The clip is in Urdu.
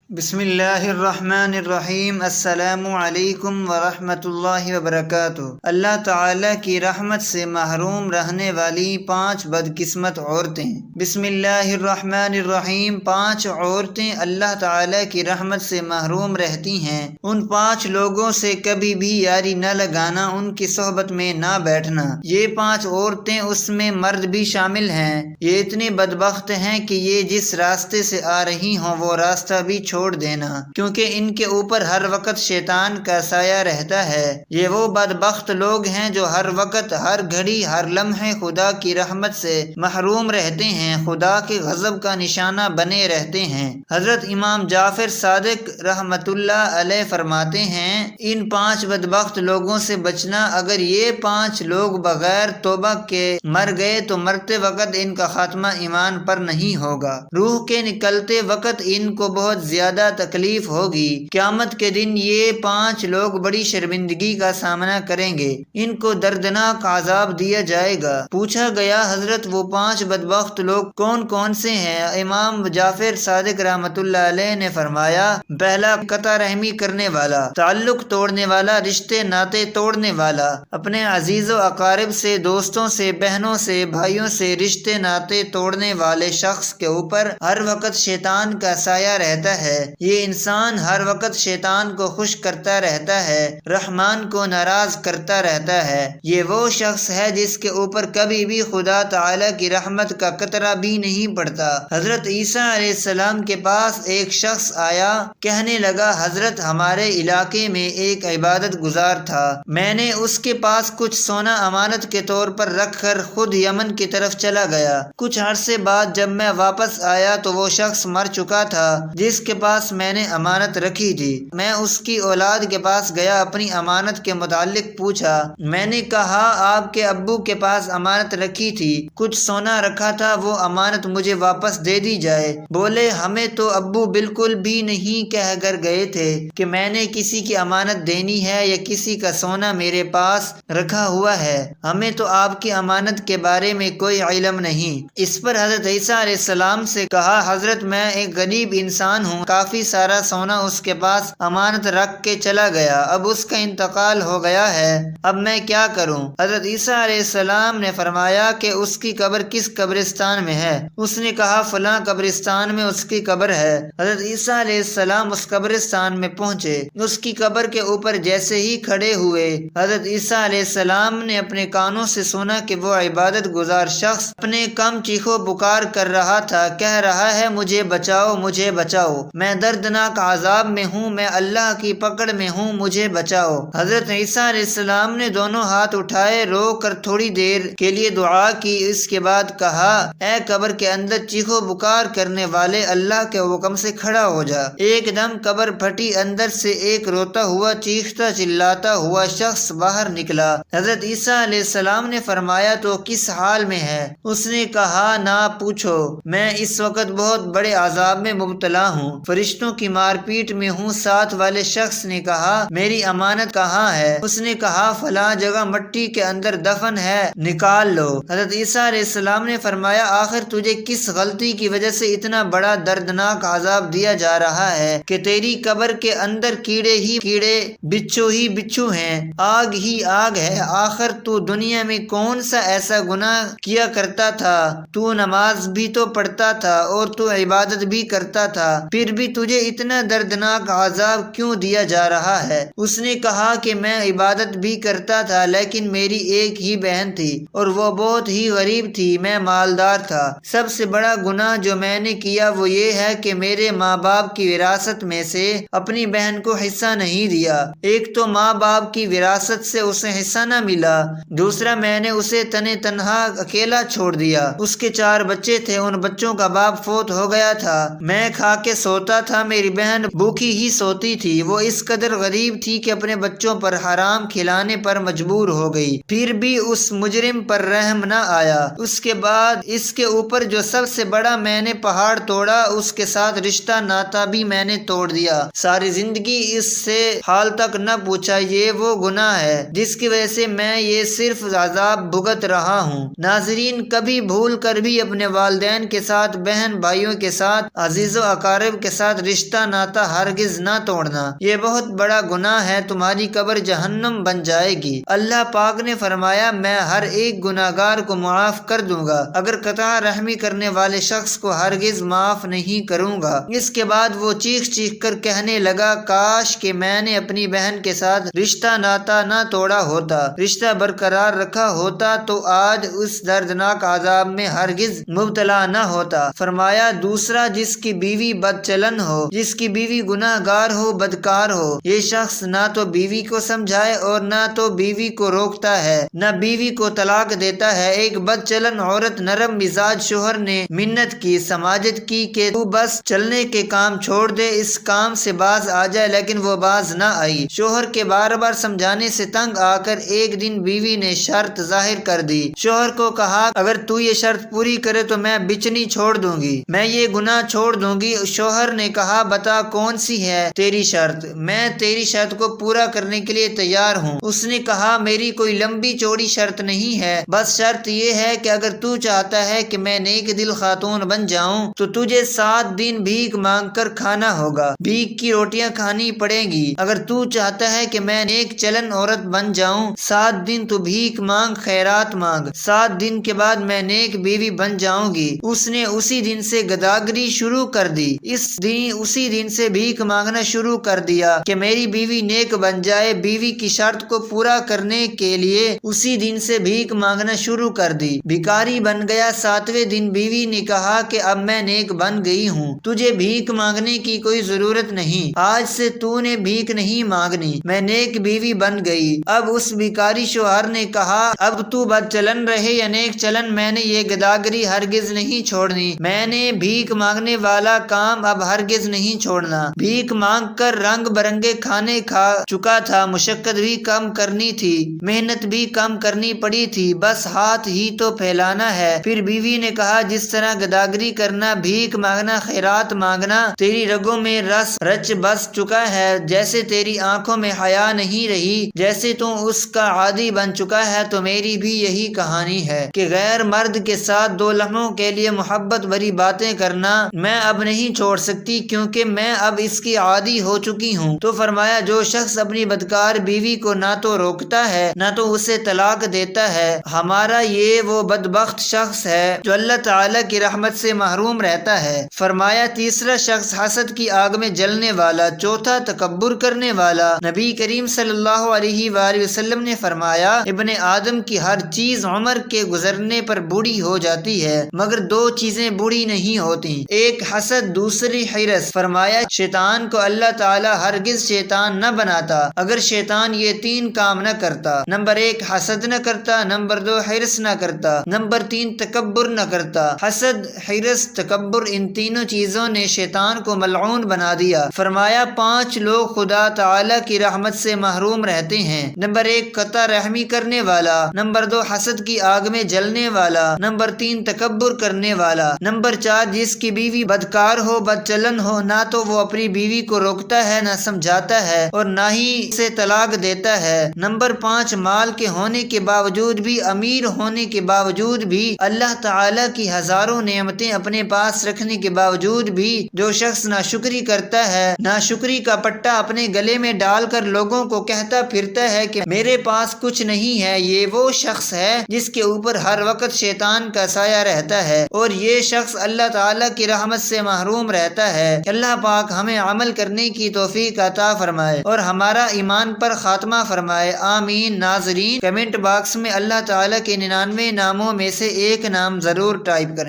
بسم اللہ الرحمن الرحیم۔ السلام علیکم ورحمۃ اللہ وبرکاتہ۔ اللہ تعالیٰ کی رحمت سے محروم رہنے والی 5 بدقسمت عورتیں۔ بسم اللہ الرحمن الرحیم۔ 5 عورتیں اللہ تعالیٰ کی رحمت سے محروم رہتی ہیں۔ ان 5 لوگوں سے کبھی بھی یاری نہ لگانا، ان کی صحبت میں نہ بیٹھنا۔ یہ 5 عورتیں، اس میں مرد بھی شامل ہیں، یہ اتنے بدبخت ہیں کہ یہ جس راستے سے آ رہی ہوں وہ راستہ بھی چھوڑ دینا، کیونکہ ان کے اوپر ہر وقت شیطان کا سایہ رہتا ہے۔ یہ وہ بدبخت لوگ ہیں جو ہر وقت، ہر گھڑی، ہر لمحے خدا کی رحمت سے محروم رہتے ہیں، خدا کے غضب کا نشانہ بنے رہتے ہیں۔ حضرت امام جعفر صادق رحمت اللہ علیہ فرماتے ہیں، ان 5 بدبخت لوگوں سے بچنا، اگر یہ 5 لوگ بغیر توبہ کے مر گئے تو مرتے وقت ان کا خاتمہ ایمان پر نہیں ہوگا۔ روح کے نکلتے وقت ان کو بہت زیادہ تکلیف ہوگی۔ قیامت کے دن یہ 5 لوگ بڑی شرمندگی کا سامنا کریں گے، ان کو دردناک عذاب دیا جائے گا۔ پوچھا گیا، حضرت وہ 5 بدبخت لوگ کون کون سے ہیں؟ امام جعفر صادق رحمت اللہ علیہ نے فرمایا، پہلا، قطع رحمی کرنے والا، تعلق توڑنے والا، رشتے ناطے توڑنے والا، اپنے عزیز و اقارب سے، دوستوں سے، بہنوں سے، بھائیوں سے رشتے ناطے توڑنے والے شخص کے اوپر ہر وقت شیطان کا سایہ رہتا ہے۔ یہ انسان ہر وقت شیطان کو خوش کرتا رہتا ہے، رحمان کو ناراض کرتا رہتا ہے۔ یہ وہ شخص ہے جس کے اوپر کبھی بھی خدا تعالی کی رحمت کا قطرہ بھی نہیں پڑتا۔ حضرت عیسیٰ علیہ السلام کے پاس ایک شخص آیا، کہنے لگا، حضرت ہمارے علاقے میں ایک عبادت گزار تھا، میں نے اس کے پاس کچھ سونا امانت کے طور پر رکھ کر خود یمن کی طرف چلا گیا۔ کچھ عرصے بعد جب میں واپس آیا تو وہ شخص مر چکا تھا جس کے پاس میں نے امانت رکھی تھی۔ میں اس کی اولاد کے پاس گیا، اپنی امانت کے متعلق پوچھا۔ میں نے کہا، آپ کے ابو کے پاس امانت رکھی تھی، کچھ سونا رکھا تھا، وہ امانت مجھے واپس دے دی جائے۔ بولے، ہمیں تو ابو بالکل بھی نہیں کہہ کر گئے تھے کہ میں نے کسی کی امانت دینی ہے یا کسی کا سونا میرے پاس رکھا ہوا ہے، ہمیں تو آپ کی امانت کے بارے میں کوئی علم نہیں۔ اس پر حضرت عیسیٰ علیہ السلام سے کہا، حضرت میں ایک غریب انسان ہوں، کافی سارا سونا اس کے پاس امانت رکھ کے چلا گیا، اب اس کا انتقال ہو گیا ہے، اب میں کیا کروں؟ حضرت عیسیٰ علیہ السلام نے فرمایا کہ اس کی قبر کس قبرستان میں ہے؟ اس نے کہا، فلاں قبرستان میں اس کی قبر ہے۔ حضرت عیسیٰ علیہ السلام اس قبرستان میں پہنچے، اس کی قبر کے اوپر جیسے ہی کھڑے ہوئے، حضرت عیسیٰ علیہ السلام نے اپنے کانوں سے سنا کہ وہ عبادت گزار شخص اپنے کم چیخو پکار کر رہا تھا، کہہ رہا ہے، مجھے بچاؤ، مجھے بچاؤ، میں دردناک عذاب میں ہوں، میں اللہ کی پکڑ میں ہوں، مجھے بچاؤ۔ حضرت عیسیٰ علیہ السلام نے دونوں ہاتھ اٹھائے، رو کر تھوڑی دیر کے لیے دعا کی، اس کے بعد کہا، اے قبر کے اندر چیخو پکار کرنے والے، اللہ کے حکم سے کھڑا ہو جا۔ ایک دم قبر پھٹی، اندر سے ایک روتا ہوا، چیختا چلاتا ہوا شخص باہر نکلا۔ حضرت عیسیٰ علیہ السلام نے فرمایا، تو کس حال میں ہے؟ اس نے کہا، نہ پوچھو، میں اس وقت بہت بڑے عذاب میں مبتلا ہوں، فرشتوں کی مار پیٹ میں ہوں۔ ساتھ والے شخص نے کہا، میری امانت کہاں ہے؟ اس نے کہا، فلاں جگہ مٹی کے اندر دفن ہے، نکال لو۔ حضرت عیسیٰ علیہ السلام نے فرمایا، آخر تجھے کس غلطی کی وجہ سے اتنا بڑا دردناک عذاب دیا جا رہا ہے کہ تیری قبر کے اندر کیڑے ہی کیڑے، بچھو ہی بچھو ہیں، آگ ہی آگ ہے؟ آخر تو دنیا میں کون سا ایسا گناہ کیا کرتا تھا؟ تو نماز بھی تو پڑھتا تھا اور تو عبادت بھی کرتا تھا، پھر بھی تجھے اتنا دردناک عذاب کیوں دیا جا رہا ہے؟ اس نے کہا کہ میں عبادت بھی کرتا تھا، لیکن میری ایک ہی بہن تھی اور وہ بہت ہی غریب تھی، میں مالدار تھا۔ سب سے بڑا گناہ جو میں نے کیا وہ یہ ہے کہ میرے ماں باپ کی وراثت میں سے اپنی بہن کو حصہ نہیں دیا۔ ایک تو ماں باپ کی وراثت سے اسے حصہ نہ ملا، دوسرا میں نے اسے تنے تنہا اکیلا چھوڑ دیا۔ اس کے 4 بچے تھے، ان بچوں کا باپ فوت ہو گیا تھا، میں کھا کے سوتا تھا، میری بہن بھوکی ہی سوتی تھی، وہ اس قدر غریب تھی کہ اپنے بچوں پر حرام کھلانے پر مجبور ہو گئی، پھر بھی اس مجرم پر رحم نہ آیا۔ اس کے بعد اس کے اوپر جو سب سے بڑا میں نے پہاڑ توڑا، اس کے ساتھ رشتہ ناتا بھی میں نے توڑ دیا، ساری زندگی اس سے حال تک نہ پوچھا۔ یہ وہ گناہ ہے جس کی وجہ سے میں یہ صرف عذاب بھگت رہا ہوں۔ ناظرین، کبھی بھول کر بھی اپنے والدین کے ساتھ، بہن بھائیوں کے ساتھ، عزیز و اقارب کے ساتھ رشتہ ناتا ہرگز نہ توڑنا، یہ بہت بڑا گناہ ہے، تمہاری قبر جہنم بن جائے گی۔ اللہ پاک نے فرمایا میں ہر ایک گناہگار کو معاف کر دوں گا، اگر قطع رحمی کرنے والے شخص کو ہرگز معاف نہیں کروں گا۔ اس کے بعد وہ چیخ چیخ کر کہنے لگا کاش کہ میں نے اپنی بہن کے ساتھ رشتہ ناتا نہ توڑا ہوتا، رشتہ برقرار رکھا ہوتا تو آج اس دردناک عذاب میں ہرگز مبتلا نہ ہوتا۔ فرمایا دوسرا جس کی بیوی بد چلن ہو، جس کی بیوی گناہ گار ہو، بدکار ہو، یہ شخص نہ تو بیوی کو سمجھائے اور نہ تو بیوی کو روکتا ہے، نہ بیوی کو طلاق دیتا ہے۔ ایک بد چلن عورت نرم مزاج شوہر نے منت کی، سماجت کی کہ تو بس چلنے کے کام چھوڑ دے، اس کام سے باز آ جائے، لیکن وہ باز نہ آئی۔ شوہر کے بار بار سمجھانے سے تنگ آ کر ایک دن بیوی نے شرط ظاہر کر دی۔ شوہر کو کہا اگر تو یہ شرط پوری کرے تو میں بچنی چھوڑ دوں گی، میں یہ گناہ چھوڑ دوں گی۔ شوہر نے کہا بتا کون سی ہے تیری شرط، میں تیری شرط کو پورا کرنے کے لیے تیار ہوں۔ اس نے کہا میری کوئی لمبی چوڑی شرط نہیں ہے، بس شرط یہ ہے کہ اگر تو چاہتا ہے کہ میں نیک دل خاتون بن جاؤں تو تجھے 7 دن بھیک مانگ کر کھانا ہوگا، بھیک کی روٹیاں کھانی پڑیں گی۔ اگر تو چاہتا ہے کہ میں نیک چلن عورت بن جاؤں، 7 دن تو بھیک مانگ، خیرات مانگ، 7 دن کے بعد میں نیک بیوی بن جاؤں گی۔ اس نے اسی دن سے گداگری شروع کر دی، اسی دن سے بھیک مانگنا شروع کر دیا کہ میری بیوی نیک بن جائے۔ بیوی کی شرط کو پورا کرنے کے لیے اسی دن سے بھیک مانگنا شروع کر دی، بھکاری بن گیا۔ 7ویں دن بیوی نے کہا کہ اب میں نیک بن گئی ہوں، تجھے بھیک مانگنے کی کوئی ضرورت نہیں، آج سے تو نے بھیک نہیں مانگنی، میں نیک بیوی بن گئی۔ اب اس بھکاری شوہر نے کہا اب تو بد چلن رہے یا نیک چلن، میں نے یہ گداگری ہرگز نہیں چھوڑنی، میں نے بھیک مانگنے والا کام اب ہرگز نہیں چھوڑنا۔ بھیک مانگ کر رنگ برنگے کھانے کھا چکا تھا، مشقت بھی کم کرنی تھی، محنت بھی کم کرنی پڑی تھی، بس ہاتھ ہی تو پھیلانا ہے۔ پھر بیوی نے کہا جس طرح گداگری کرنا، بھیک مانگنا، خیرات مانگنا تیری رگوں میں رس رچ بس چکا ہے، جیسے تیری آنکھوں میں حیا نہیں رہی، جیسے تو اس کا عادی بن چکا ہے، تو میری بھی یہی کہانی ہے کہ غیر مرد کے ساتھ 2 لمحوں کے لیے محبت بھری باتیں کرنا میں اب نہیں چھوڑ سکتی، کیونکہ میں اب اس کی عادی ہو چکی ہوں۔ تو فرمایا جو شخص اپنی بدکار بیوی کو نہ تو روکتا ہے نہ تو اسے طلاق دیتا ہے، ہمارا یہ وہ بدبخت شخص ہے جو اللہ تعالی کی رحمت سے محروم رہتا ہے۔ فرمایا تیسرا شخص حسد کی آگ میں جلنے والا، چوتھا تکبر کرنے والا۔ نبی کریم صلی اللہ علیہ وآلہ وسلم نے فرمایا ابن آدم کی ہر چیز عمر کے گزرنے پر بوڑھی ہو جاتی ہے مگر 2 چیزیں بوڑھی نہیں ہوتی، ایک حسد، دوسری حرص۔ فرمایا شیطان کو اللہ تعالی ہرگز شیطان نہ بناتا اگر شیطان یہ 3 کام نہ کرتا، نمبر 1 حسد نہ کرتا، نمبر 2 حرص نہ کرتا، نمبر 3 تکبر نہ کرتا۔ حسد، حرص، تکبر، ان تینوں چیزوں نے شیطان کو ملعون بنا دیا۔ فرمایا 5 لوگ خدا تعالی کی رحمت سے محروم رہتے ہیں، نمبر 1 قطع رحمی کرنے والا، نمبر 2 حسد کی آگ میں جلنے والا، نمبر 3 تکبر کرنے والا، نمبر 4 جس کی بیوی بدکار ہو، بد چلن ہو، نہ تو وہ اپنی بیوی کو روکتا ہے، نہ سمجھاتا ہے اور نہ ہی اسے طلاق دیتا ہے، نمبر 5 مال کے ہونے کے باوجود بھی، امیر ہونے کے باوجود بھی، اللہ تعالی کی ہزاروں نعمتیں اپنے پاس رکھنے کے باوجود بھی جو شخص ناشکری کرتا ہے، ناشکری کا پٹا اپنے گلے میں ڈال کر لوگوں کو کہتا پھرتا ہے کہ میرے پاس کچھ نہیں ہے، یہ وہ شخص ہے جس کے اوپر ہر وقت شیطان کا سایہ رہتا ہے اور یہ شخص اللہ تعالی کی رحمت سے محروم رہتا ہے۔ اللہ پاک ہمیں عمل کرنے کی توفیق عطا فرمائے اور ہمارا ایمان پر خاتمہ فرمائے، آمین۔ ناظرین کمنٹ باکس میں اللہ تعالی کے 99 ناموں میں سے ایک نام ضرور ٹائپ کریں۔